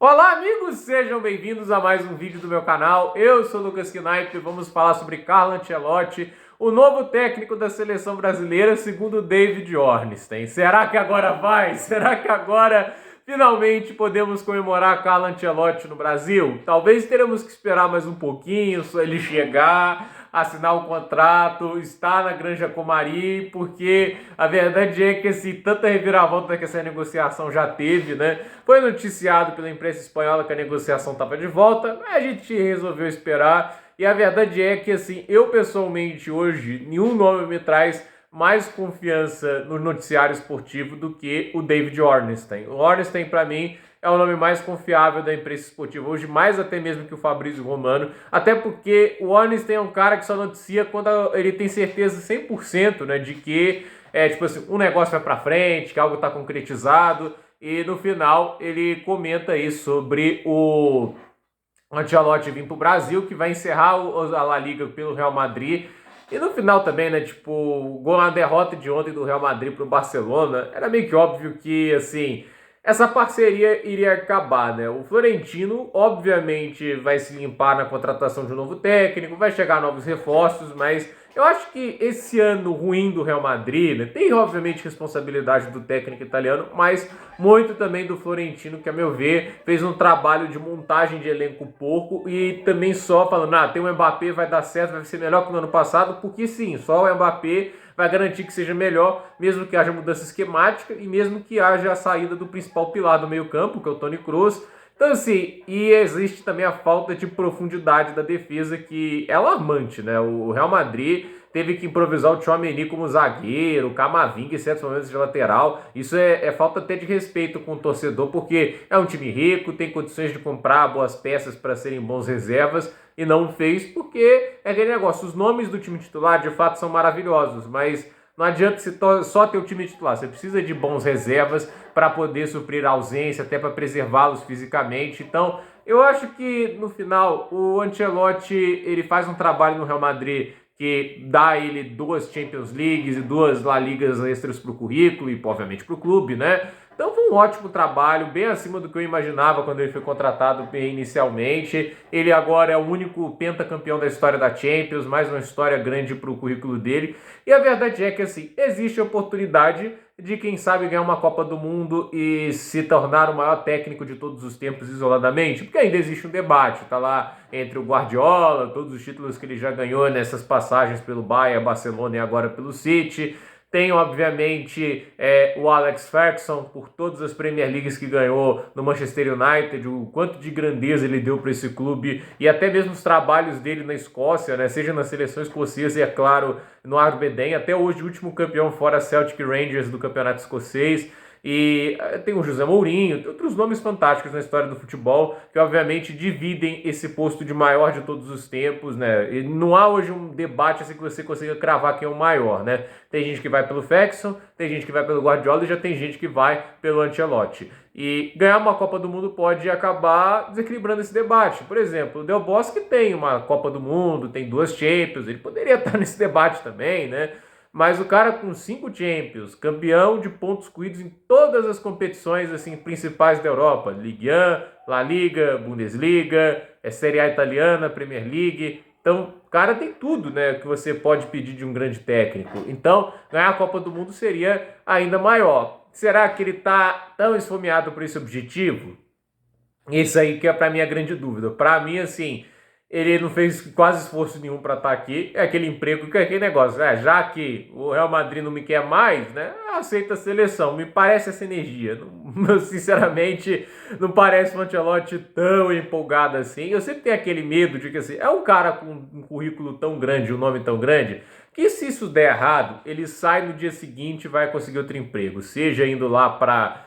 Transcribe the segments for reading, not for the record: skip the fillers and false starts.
Olá, amigos! Sejam bem-vindos a mais um vídeo do meu canal. Eu sou o Lucas Knipe e vamos falar sobre Carlo Ancelotti, o novo técnico da seleção brasileira, segundo David Ornstein. Será que agora vai? Será que agora finalmente podemos comemorar Carlo Ancelotti no Brasil? Talvez teremos que esperar mais um pouquinho, só ele chegar, assinar o contrato, estar na Granja Comari, porque a verdade é que assim, tanta reviravolta que essa negociação já teve, né? Foi noticiado pela imprensa espanhola que a negociação estava de volta, mas a gente resolveu esperar. E a verdade é que, assim, eu pessoalmente hoje, nenhum nome me traz mais confiança no noticiário esportivo do que o David Ornstein. O Ornstein, para mim, é o nome mais confiável da imprensa esportiva hoje, mais até mesmo que o Fabrício Romano, até porque o Ornstein é um cara que só noticia quando ele tem certeza 100%, né, de que tipo assim, um negócio vai para frente, que algo está concretizado, e no final ele comenta aí sobre o Ancelotti vir para o Brasil, que vai encerrar a La Liga pelo Real Madrid. E no final também, né, tipo, o gol na derrota de ontem do Real Madrid para o Barcelona, era meio que óbvio que, assim, essa parceria iria acabar, né? O Florentino, obviamente, vai se limpar na contratação de um novo técnico, vai chegar novos reforços, mas eu acho que esse ano ruim do Real Madrid, né, tem obviamente responsabilidade do técnico italiano, mas muito também do Florentino, que a meu ver fez um trabalho de montagem de elenco porco e também só falando, tem o Mbappé, vai dar certo, vai ser melhor que no ano passado, porque sim, só o Mbappé vai garantir que seja melhor, mesmo que haja mudança esquemática e mesmo que haja a saída do principal pilar do meio campo, que é o Toni Kroos. Então, assim, e existe também a falta de profundidade da defesa, que é alarmante, né? O Real Madrid teve que improvisar o Tchouaméni como zagueiro, o Camavinga em certos momentos de lateral. Isso é falta até de respeito com o torcedor, porque é um time rico, tem condições de comprar boas peças para serem bons reservas, e não fez porque é aquele negócio. Os nomes do time titular, de fato, são maravilhosos, mas não adianta só ter o time titular. Você precisa de bons reservas para poder suprir a ausência, até para preservá-los fisicamente. Então, eu acho que no final o Ancelotti ele faz um trabalho no Real Madrid que dá a ele 2 Champions Leagues e 2 La Ligas extras para o currículo e, obviamente, para o clube, né? Então foi um ótimo trabalho, bem acima do que eu imaginava quando ele foi contratado inicialmente. Ele agora é o único pentacampeão da história da Champions, mais uma história grande para o currículo dele. E a verdade é que, assim, existe a oportunidade de, quem sabe, ganhar uma Copa do Mundo e se tornar o maior técnico de todos os tempos isoladamente, porque ainda existe um debate, tá lá entre o Guardiola, todos os títulos que ele já ganhou nessas passagens pelo Bayern, Barcelona e agora pelo City. Tem, obviamente, o Alex Ferguson, por todas as Premier Leagues que ganhou no Manchester United, o quanto de grandeza ele deu para esse clube, e até mesmo os trabalhos dele na Escócia, né, seja na seleção escocesa e, é claro, no Aberdeen, até hoje o último campeão fora Celtic Rangers do campeonato escocês. E tem o José Mourinho, tem outros nomes fantásticos na história do futebol que obviamente dividem esse posto de maior de todos os tempos, né? E não há hoje um debate assim que você consiga cravar quem é o maior, né? Tem gente que vai pelo Ferguson, tem gente que vai pelo Guardiola e já tem gente que vai pelo Ancelotti. E ganhar uma Copa do Mundo pode acabar desequilibrando esse debate. Por exemplo, o Del Bosque tem uma Copa do Mundo, tem 2 Champions, ele poderia estar nesse debate também, né? Mas o cara com 5 Champions, campeão de pontos corridos em todas as competições assim principais da Europa, Ligue 1, La Liga, Bundesliga, Série A italiana, Premier League. Então, o cara tem tudo, né, que você pode pedir de um grande técnico. Então, ganhar a Copa do Mundo seria ainda maior. Será que ele está tão esfomeado por esse objetivo? Isso aí que é para mim a grande dúvida. Para mim, assim, ele não fez quase esforço nenhum para estar aqui. É aquele emprego, que é aquele negócio, né? Já que o Real Madrid não me quer mais, né? Aceita a seleção. Me parece essa energia. Não, sinceramente, não parece o Ancelotti tão empolgado assim. Eu sempre tenho aquele medo de que, assim, é um cara com um currículo tão grande, um nome tão grande, que se isso der errado, ele sai no dia seguinte e vai conseguir outro emprego. Seja indo lá para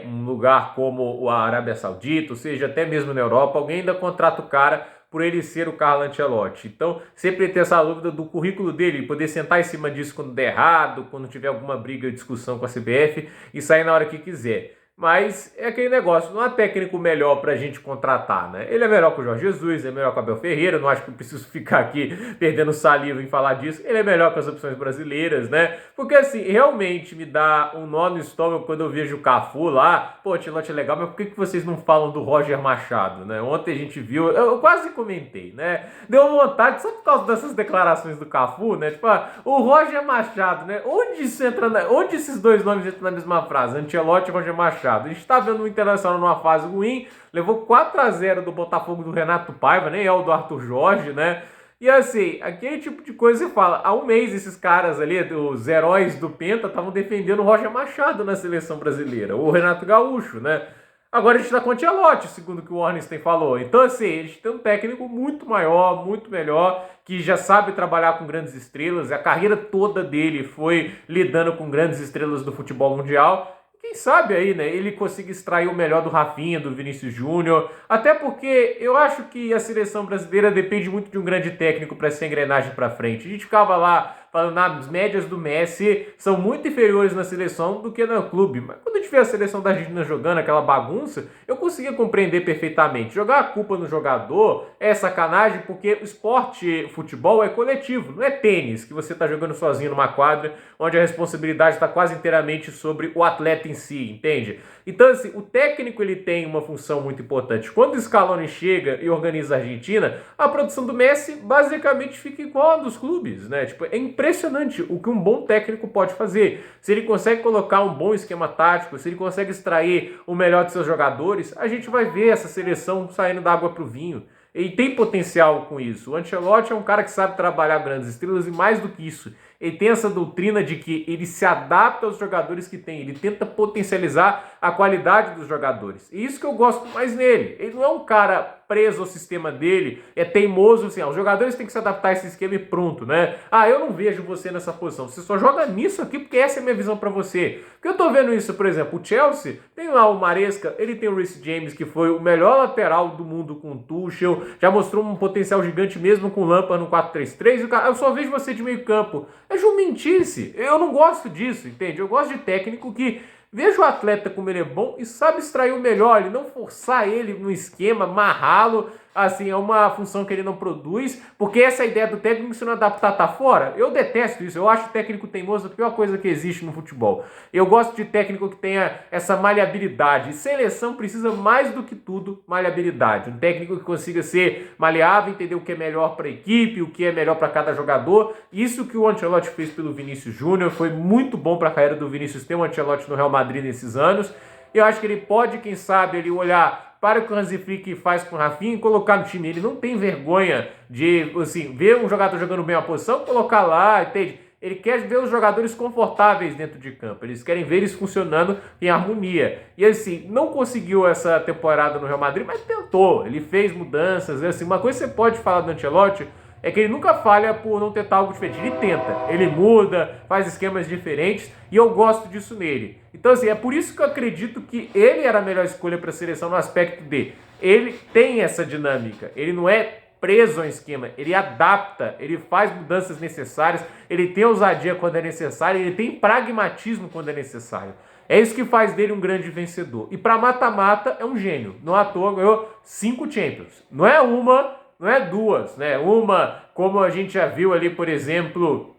um lugar como a Arábia Saudita, ou seja, até mesmo na Europa, alguém ainda contrata o cara por ele ser o Carlo Ancelotti. Então, sempre ter essa dúvida do currículo dele, poder sentar em cima disso quando der errado, quando tiver alguma briga ou discussão com a CBF e sair na hora que quiser. Mas é aquele negócio, não há técnico melhor pra gente contratar, né? Ele é melhor que o Jorge Jesus, é melhor que o Abel Ferreira, não acho que eu preciso ficar aqui perdendo saliva em falar disso. Ele é melhor que as opções brasileiras, né? Porque assim, realmente me dá um nó no estômago quando eu vejo o Cafu lá. Pô, o Ancelotti é legal, mas por que vocês não falam do Roger Machado, né? Ontem a gente viu, eu quase comentei, né? Deu vontade, só por causa dessas declarações do Cafu, né? Tipo, o Roger Machado, né? Onde isso entra onde esses dois nomes entram na mesma frase? Ancelotti e Roger Machado. A gente tá vendo o Internacional numa fase ruim, levou 4-0 do Botafogo do Renato Paiva, nem é o do Arthur Jorge, né? E assim, aquele tipo de coisa você fala, há um mês esses caras ali, os heróis do Penta, estavam defendendo o Roger Machado na seleção brasileira, o Renato Gaúcho, né? Agora a gente tá com o Ancelotti, segundo o que o Ornstein falou. Então assim, a gente tem um técnico muito maior, muito melhor, que já sabe trabalhar com grandes estrelas, a carreira toda dele foi lidando com grandes estrelas do futebol mundial. Quem sabe aí, né, ele consiga extrair o melhor do Rafinha, do Vinícius Júnior, até porque eu acho que a seleção brasileira depende muito de um grande técnico para essa engrenagem para frente. A gente ficava lá falando, as médias do Messi são muito inferiores na seleção do que no clube, mas quando a gente vê a seleção da Argentina jogando aquela bagunça, eu conseguia compreender perfeitamente. Jogar a culpa no jogador é sacanagem, porque o esporte, futebol, é coletivo, não é tênis, que você está jogando sozinho numa quadra, onde a responsabilidade está quase inteiramente sobre o atleta em si, entende? Então, assim, o técnico ele tem uma função muito importante. Quando o Scaloni chega e organiza a Argentina, a produção do Messi basicamente fica igual a dos clubes, né? Tipo, é impressionante o que um bom técnico pode fazer. Se ele consegue colocar um bom esquema tático, se ele consegue extrair o melhor de seus jogadores, a gente vai ver essa seleção saindo da água pro vinho. Ele tem potencial com isso. O Ancelotti é um cara que sabe trabalhar grandes estrelas e mais do que isso, ele tem essa doutrina de que ele se adapta aos jogadores que tem, ele tenta potencializar a qualidade dos jogadores. E isso que eu gosto mais nele. Ele não é um cara preso ao sistema dele, é teimoso, assim, os jogadores têm que se adaptar a esse esquema e pronto, né? Eu não vejo você nessa posição, você só joga nisso aqui porque essa é a minha visão pra você. Porque eu tô vendo isso, por exemplo, o Chelsea, tem lá o Maresca, ele tem o Reece James, que foi o melhor lateral do mundo com o Tuchel, já mostrou um potencial gigante mesmo com o Lampard no 4-3-3, eu só vejo você de meio campo. É jumentice, eu não gosto disso, entende? Eu gosto de técnico que veja o atleta como ele é bom e sabe extrair o melhor, e não forçar ele no esquema, amarrá-lo, assim, é uma função que ele não produz, porque essa ideia do técnico se não adaptar tá fora. Eu detesto isso, eu acho o técnico teimoso a pior coisa que existe no futebol. Eu gosto de técnico que tenha essa maleabilidade. Seleção precisa mais do que tudo maleabilidade. Um técnico que consiga ser maleável, entender o que é melhor para a equipe, o que é melhor para cada jogador. Isso que o Ancelotti fez pelo Vinícius Júnior foi muito bom para a carreira do Vinícius ter o Ancelotti no Real Madrid nesses anos. Eu acho que ele pode, quem sabe, ele olhar para o que o Hansi Flick faz com o Rafinha e colocar no time. Ele não tem vergonha de, assim, ver um jogador jogando bem a posição, colocar lá, entende? Ele quer ver os jogadores confortáveis dentro de campo. Eles querem ver eles funcionando em harmonia. E assim, não conseguiu essa temporada no Real Madrid, mas tentou. Ele fez mudanças. Assim, uma coisa que você pode falar do Ancelotti é que ele nunca falha por não tentar algo diferente. Ele tenta, ele muda, faz esquemas diferentes e eu gosto disso nele. Então assim, é por isso que eu acredito que ele era a melhor escolha para a seleção no aspecto de ele tem essa dinâmica, ele não é preso ao esquema, ele adapta, ele faz mudanças necessárias, ele tem ousadia quando é necessário, ele tem pragmatismo quando é necessário. É isso que faz dele um grande vencedor. E para mata-mata é um gênio. Não à toa ganhou 5 Champions. Não é uma, não é duas, né? Uma, como a gente já viu ali, por exemplo,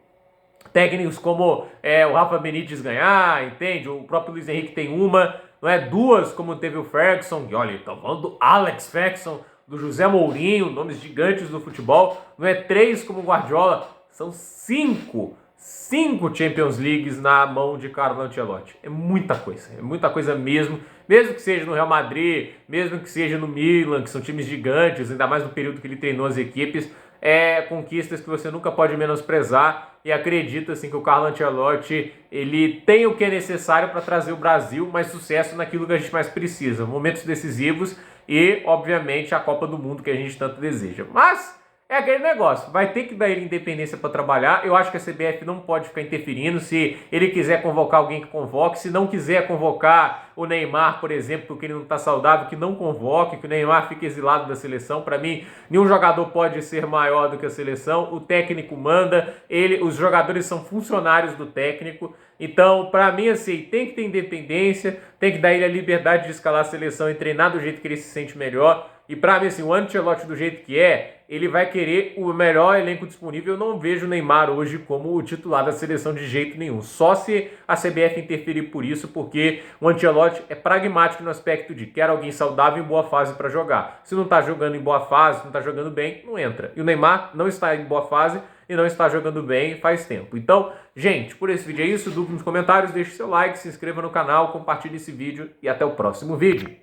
técnicos como o Rafa Benítez ganhar, entende? O próprio Luiz Henrique tem uma, não é duas, como teve o Ferguson, e olha, estão falando do Alex Ferguson, do José Mourinho, nomes gigantes do futebol, não é 3 como o Guardiola, são 5 Champions Leagues na mão de Carlo Ancelotti. É muita coisa mesmo que seja no Real Madrid, mesmo que seja no Milan, que são times gigantes, ainda mais no período que ele treinou as equipes, conquistas que você nunca pode menosprezar, e acredito assim que o Carlo Ancelotti ele tem o que é necessário para trazer o Brasil mais sucesso naquilo que a gente mais precisa, momentos decisivos e, obviamente, a Copa do Mundo que a gente tanto deseja. Mas é aquele negócio, vai ter que dar ele independência para trabalhar. Eu acho que a CBF não pode ficar interferindo. Se ele quiser convocar alguém que convoque, se não quiser convocar o Neymar, por exemplo, porque ele não está saudável, que não convoque, que o Neymar fique exilado da seleção. Para mim, nenhum jogador pode ser maior do que a seleção. O técnico manda, os jogadores são funcionários do técnico. Então, para mim, assim, tem que ter independência, tem que dar ele a liberdade de escalar a seleção e treinar do jeito que ele se sente melhor. E para mim, assim, o Ancelotti do jeito que é, ele vai querer o melhor elenco disponível. Eu não vejo o Neymar hoje como o titular da seleção de jeito nenhum. Só se a CBF interferir por isso, porque o Ancelotti é pragmático no aspecto de quer alguém saudável em boa fase para jogar. Se não tá jogando em boa fase, não tá jogando bem, não entra. E o Neymar não está em boa fase e não está jogando bem faz tempo. Então, gente, por esse vídeo é isso. Dúvida nos comentários, deixe seu like, se inscreva no canal, compartilhe esse vídeo e até o próximo vídeo.